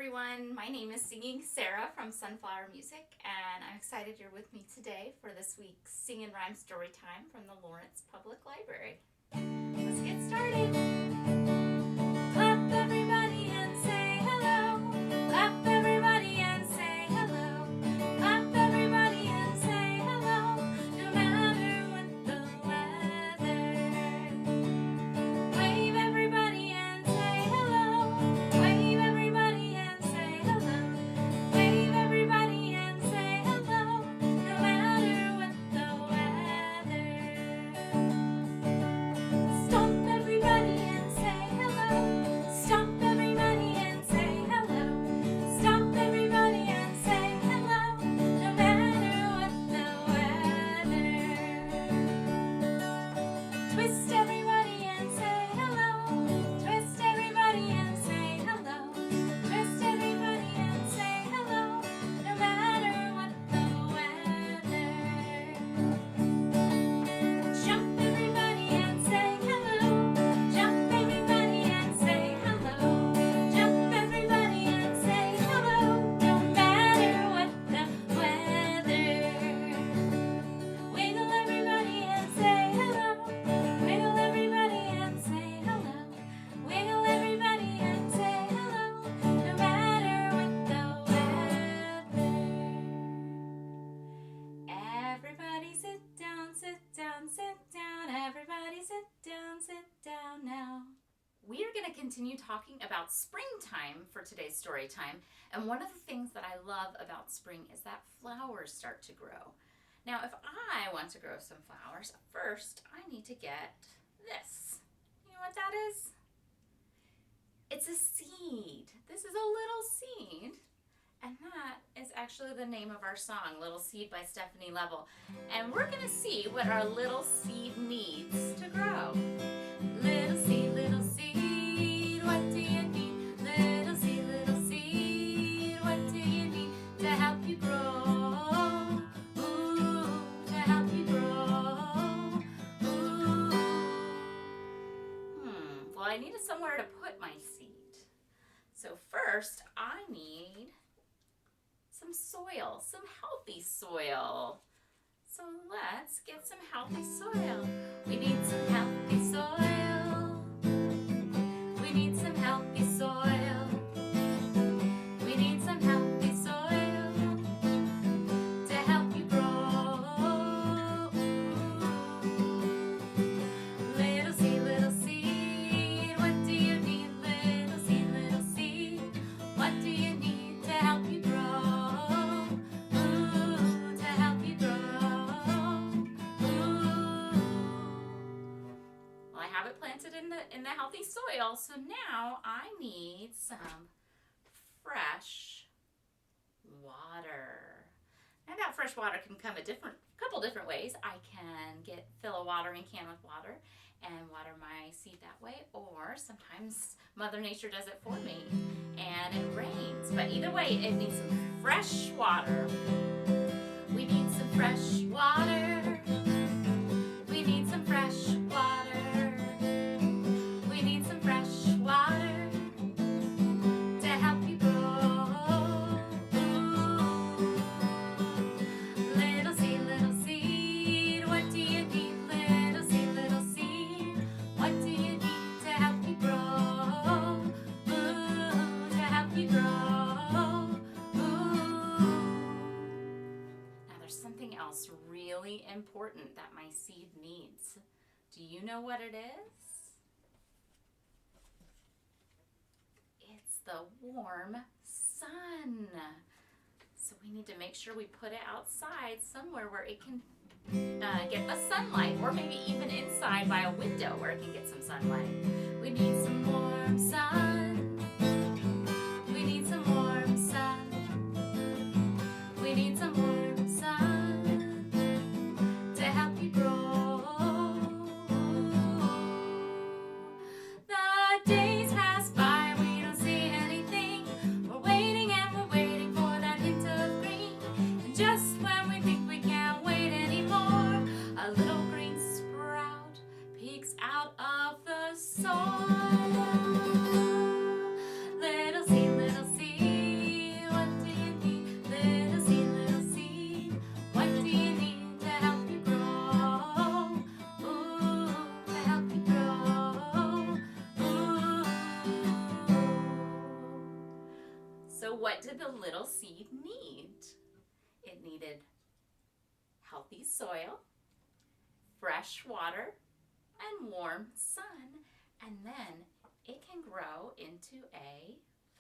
everyone. My name is Singing Sarah from Sunflower Music, and I'm excited you're with me today for this week's Sing and Rhyme Storytime from the Lawrence Public Library. Let's get started. Clap everybody and say hello. Clap everybody and say hello. Clap everybody and say hello, no matter what the weather. Wave everybody and say hello. Wave everybody and say hello. Wave everybody and say hello, no matter what the weather. Stomp everybody and say hello. Stomp everybody and say hello. Stomp everybody and say hello, no matter what the weather. Twist everybody and say hello. Twist everybody and say hello. Twist everybody and say hello, no matter what the weather. Jump everybody and say hello. Jump everybody and say hello. Jump everybody and say hello, no matter what the weather. Wiggle everybody and say hello. Wiggle everybody and say hello. Wiggle everybody and say hello, no matter what the weather. Everybody sit down, sit down, sit down. Everybody sit down now. We are going to continue talking about springtime for today's story time. And one of the things that I love about spring is that flowers start to grow. Now, if I want to grow some flowers, first I need to get this. You know what that is? It's a seed. This is a little seed. And that is actually the name of our song, Little Seed by Stephanie Leavell. And we're going to see what our little seed needs to grow. Little seed, what do you need? Little seed, what do you need to help you grow? Ooh, to help you grow. Ooh. Well, I needed somewhere to put my seed. So first, I need some soil, some healthy soil. So let's get some healthy soil. We need some healthy soil. We need some healthy soil. We need some healthy soil to help you grow. Little seed, what do you need? Little seed, what do you need to help you grow? Ooh, to help you grow. Ooh. Well, I have it planted in the healthy soil, so now I need some fresh water. Now that fresh water can come a couple different ways. I can fill a watering can with water and water my seed that way, or sometimes Mother Nature does it for me and it rains. But either way, it needs some fresh water. We need some fresh water. We need some fresh water. We need some fresh water to help you grow. Little seed, what do you need? Little seed, what do you need to help you grow? Ooh, to help you grow. Ooh. Now there's something else really important that my seed needs. Do you know what it is? It's the warm sun. So we need to make sure we put it outside somewhere where it can get the sunlight, or maybe even inside by a window where it can get some sunlight. We need some warm sun. We need some warm sun. We need some warm sun to help you grow. The days pass by, we don't see anything. We're waiting and we're waiting for that hint of green. And just when we think we can't wait anymore, a little green sprout peeks out of the soil. did the little seed need? It needed healthy soil, fresh water, and warm sun. And then it can grow into a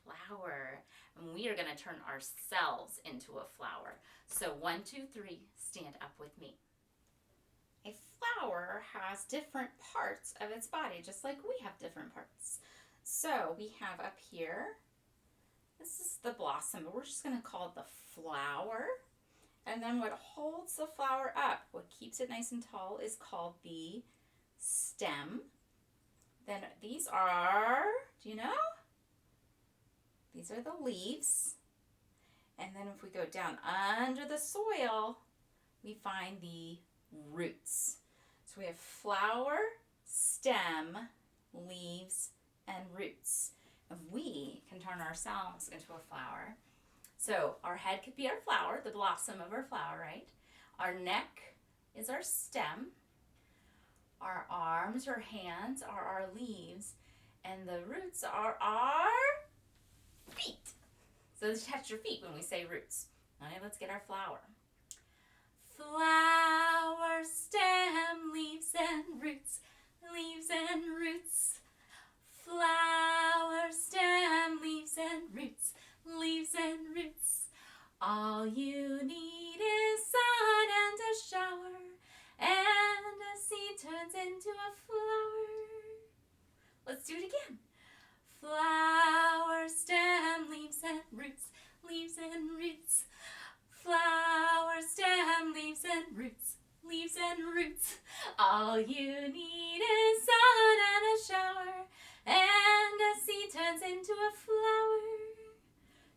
flower. And we are going to turn ourselves into a flower. So 1, 2, 3, stand up with me. A flower has different parts of its body, just like we have different parts. So we have up here, this is the blossom, but we're just going to call it the flower. And then what holds the flower up, what keeps it nice and tall, is called the stem. Then these are, do you know? These are the leaves. And then if we go down under the soil, we find the roots. So we have flower, stem, leaves, and roots. And we can turn ourselves into a flower. So our head could be our flower, the blossom of our flower, right? Our neck is our stem. Our arms or hands are our leaves. And the roots are our feet. So touch your feet when we say roots. All right, let's get our flower. Flower, stem, leaves and roots, leaves and roots. Flower, stem, leaves and roots, leaves and roots. All you need is sun and a shower, and a seed turns into a flower. Let's do it again. Flower, stem, leaves and roots, leaves and roots. Flower, stem, leaves and roots, leaves and roots. All you need is sun and a shower, and a seed turns into a flower.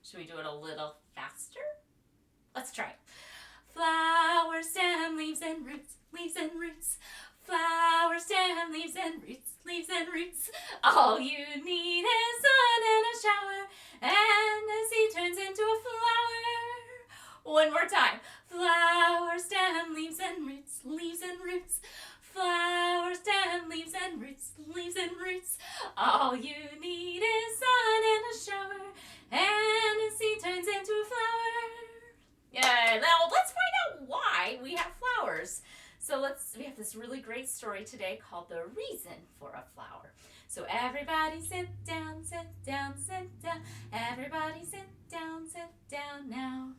Should we do it a little faster? Let's try it. Flower, stem, leaves and roots, leaves and roots. Flower, stem, leaves and roots, leaves and roots. All you need is sun and a shower, and a seed turns into a flower. One more time. Flower, stem, leaves and roots, leaves and roots. Flower, stem, leaves and roots, leaves and roots. All you need is sun and a shower, and a seed turns into a flower. Yeah, now let's find out why we have flowers. So we have this really great story today called The Reason for a Flower. So everybody sit down, sit down, sit down. Everybody sit down now.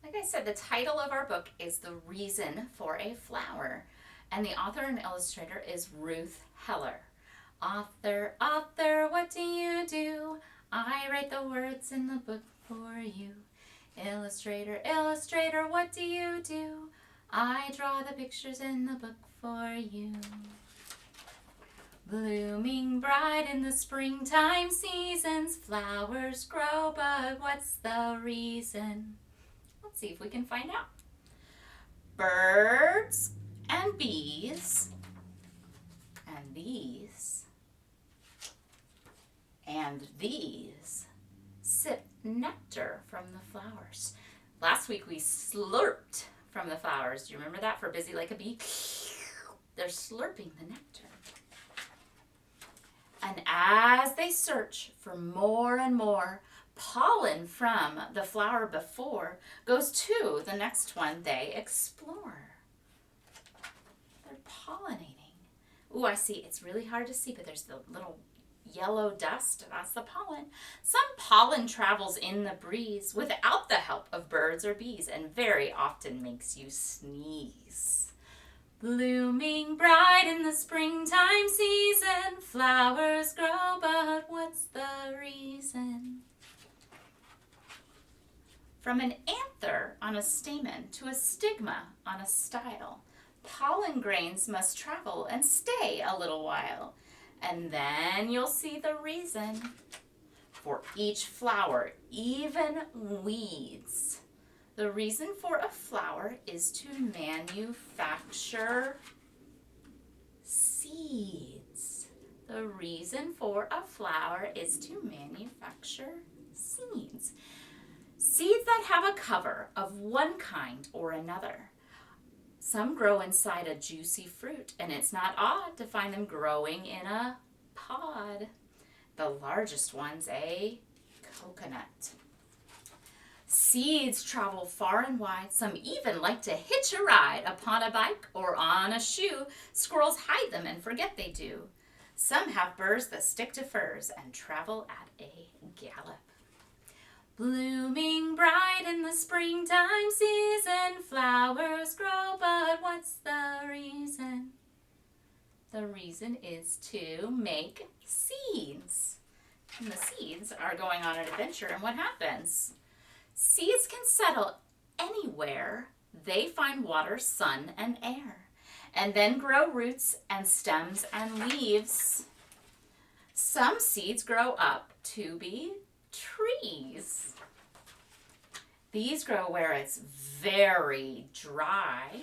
Like I said, the title of our book is The Reason for a Flower. And the author and illustrator is Ruth Heller. Author, what do you do? I write the words in the book for you. Illustrator, what do you do? I draw the pictures in the book for you. Blooming bright in the springtime seasons, flowers grow, but what's the reason? Let's see if we can find out. Birds and bees, and these, and these sip nectar from the flowers. Last week we slurped from the flowers. Do you remember that? For busy like a bee? They're slurping the nectar. And as they search for more and more pollen from the flower before goes to the next one they explore. They're pollinating. Ooh, I see. It's really hard to see, but there's the little yellow dust. That's the pollen. Some pollen travels in the breeze without the help of birds or bees and very often makes you sneeze. Blooming bright in the springtime season, flowers grow, but what's the reason? From an anther on a stamen to a stigma on a style, pollen grains must travel and stay a little while. And then you'll see the reason. For each flower, even weeds. The reason for a flower is to manufacture seeds. The reason for a flower is to manufacture seeds. Seeds that have a cover of one kind or another. Some grow inside a juicy fruit, and it's not odd to find them growing in a pod. The largest one's a coconut. Seeds travel far and wide. Some even like to hitch a ride upon a bike or on a shoe. Squirrels hide them and forget they do. Some have burrs that stick to furs and travel at a gallop. Blooming bright in the springtime season, flowers grow, but what's the reason? The reason is to make seeds. And the seeds are going on an adventure, and what happens? Seeds can settle anywhere they find water, sun, and air, and then grow roots and stems and leaves. Some seeds grow up to be trees. These grow where it's very dry,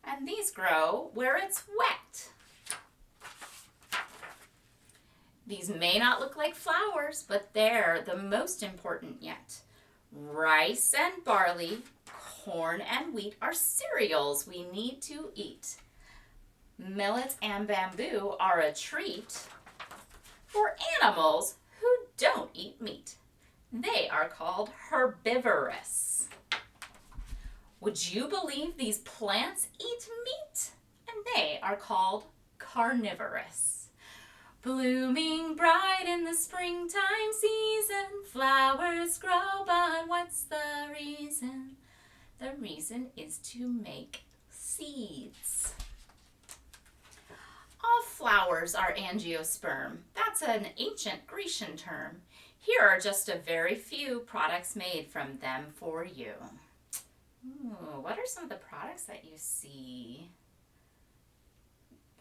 and these grow where it's wet. These may not look like flowers, but they're the most important yet. Rice and barley, corn and wheat are cereals we need to eat. Millet and bamboo are a treat for animals who don't eat meat. They are called herbivorous. Would you believe these plants eat meat? And they are called carnivorous. Blooming bright in the springtime season, flowers grow, but what's the reason? The reason is to make seeds. All flowers are angiosperm. That's an ancient Grecian term. Here are just a very few products made from them for you. Ooh, what are some of the products that you see?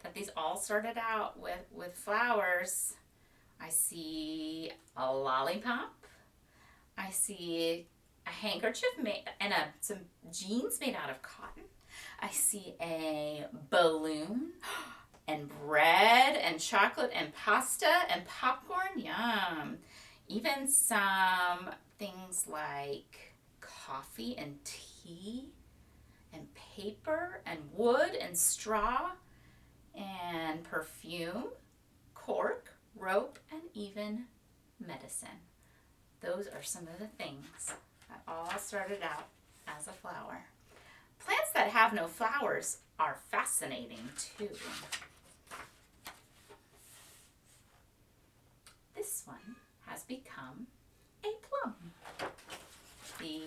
That these all started out with flowers. I see a lollipop. I see a handkerchief and some jeans made out of cotton. I see a balloon and bread and chocolate and pasta and popcorn. Yum. Even some things like coffee and tea and paper and wood and straw and perfume, cork, rope, and even medicine. Those are some of the things that all started out as a flower. Plants that have no flowers are fascinating too. This one has become a plum. The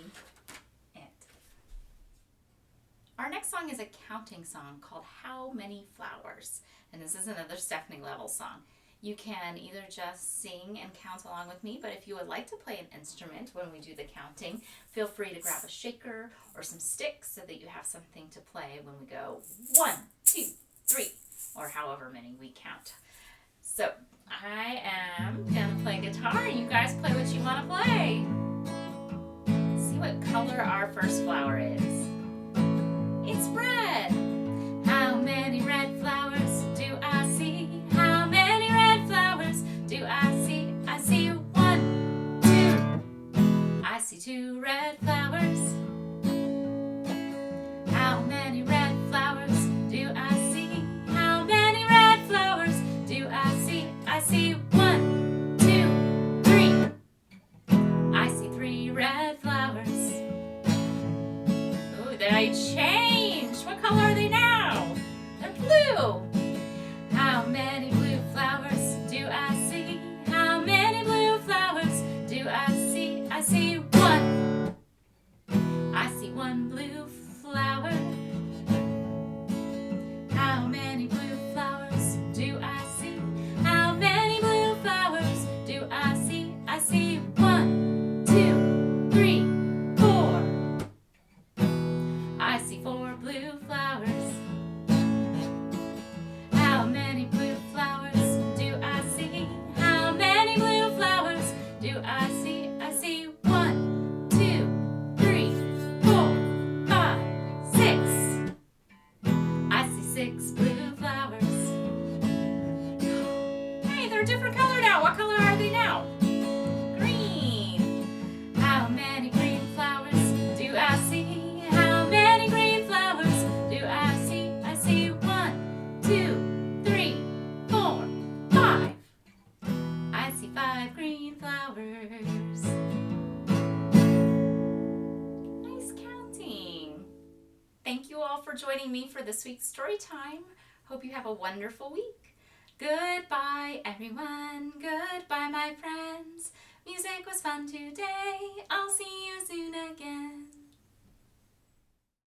Our next song is a counting song called How Many Flowers? And this is another Stephanie Leavell song. You can either just sing and count along with me, but if you would like to play an instrument when we do the counting, feel free to grab a shaker or some sticks so that you have something to play when we go 1, 2, 3, or however many we count. So I am going to play guitar. You guys play what you want to play. See what color our first flower is. It's red. How many red flowers do I see? How many red flowers do I see? I see 1, 2. I see 2 red flowers. How many red flowers do I see? How many red flowers do I see? I see 1, 2, 3. I see 3 red flowers. Ooh, they changed. What color are they now? They're blue. How many blue flowers do I see? How many blue flowers do I see? I see 1. I see 1 blue flower. How many blue flowers do I see? How many blue flowers do I see? I see 1, 2, 3, 4. I see 4 blue flowers. How many blue flowers do I see? How many blue flowers do I see? I see 1, 2, 3, 4, 5, 6. I see 6 blue flowers. Hey, they're a different color now. What color are they now? Green. How many green flowers do I see? How many green flowers do I see? I see 1, 2, 3, 4, 5. I see 5 green flowers. thank you all for joining me for this week's story time. Hope you have a wonderful week. Goodbye, everyone. Goodbye, my friends. Music was fun today. I'll see you soon again.